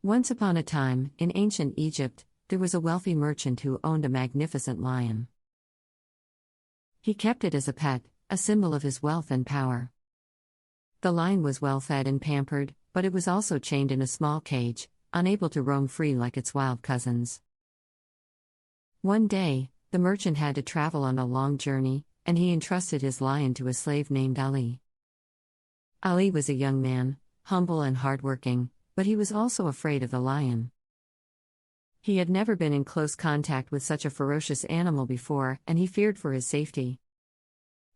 Once upon a time, in ancient Egypt, there was a wealthy merchant who owned a magnificent lion. He kept it as a pet, a symbol of his wealth and power. The lion was well fed and pampered, but it was also chained in a small cage, unable to roam free like its wild cousins. One day, the merchant had to travel on a long journey, and he entrusted his lion to a slave named Ali. Ali was a young man, humble and hardworking, but he was also afraid of the lion. He had never been in close contact with such a ferocious animal before, and he feared for his safety.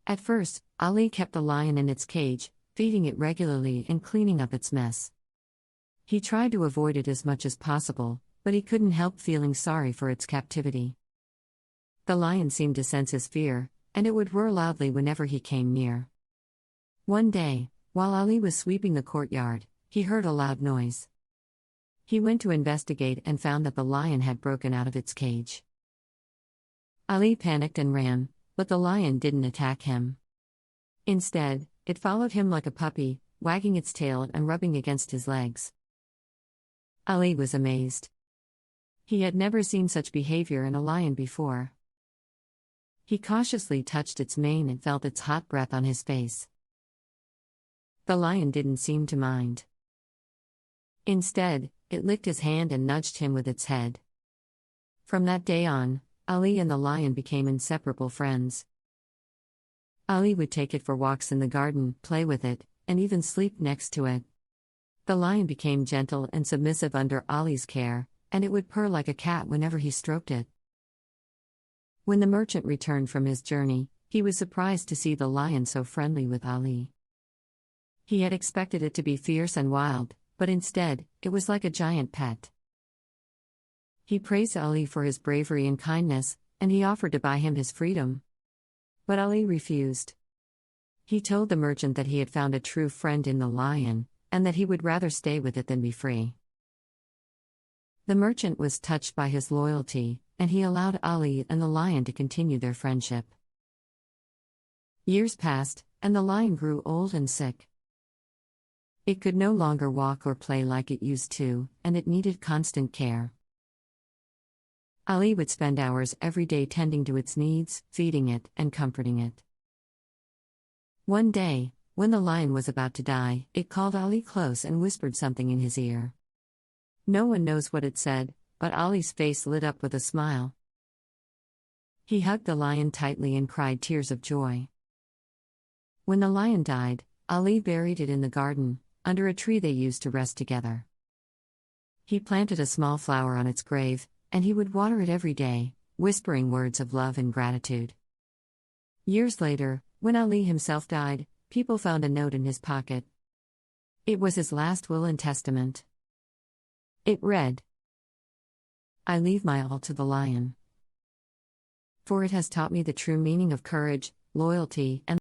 At first, Ali kept the lion in its cage, feeding it regularly and cleaning up its mess. He tried to avoid it as much as possible, but he couldn't help feeling sorry for its captivity. The lion seemed to sense his fear, and it would roar loudly whenever he came near. One day, while Ali was sweeping the courtyard, he heard a loud noise. He went to investigate and found that the lion had broken out of its cage. Ali panicked and ran, but the lion didn't attack him. Instead, it followed him like a puppy, wagging its tail and rubbing against his legs. Ali was amazed. He had never seen such behavior in a lion before. He cautiously touched its mane and felt its hot breath on his face. The lion didn't seem to mind. Instead, it licked his hand and nudged him with its head. From that day on, Ali and the lion became inseparable friends. Ali would take it for walks in the garden, play with it, and even sleep next to it. The lion became gentle and submissive under Ali's care, and it would purr like a cat whenever he stroked it. When the merchant returned from his journey, he was surprised to see the lion so friendly with Ali. He had expected it to be fierce and wild, but instead, it was like a giant pet. He praised Ali for his bravery and kindness, and he offered to buy him his freedom. But Ali refused. He told the merchant that he had found a true friend in the lion, and that he would rather stay with it than be free. The merchant was touched by his loyalty, and he allowed Ali and the lion to continue their friendship. Years passed, and the lion grew old and sick. It could no longer walk or play like it used to, and it needed constant care. Ali would spend hours every day tending to its needs, feeding it, and comforting it. One day, when the lion was about to die, it called Ali close and whispered something in his ear. No one knows what it said, but Ali's face lit up with a smile. He hugged the lion tightly and cried tears of joy. When the lion died, Ali buried it in the garden, under a tree they used to rest together. He planted a small flower on its grave, and he would water it every day, whispering words of love and gratitude. Years later, when Ali himself died, people found a note in his pocket. It was his last will and testament. It read, "I leave my all to the lion, for it has taught me the true meaning of courage, loyalty, and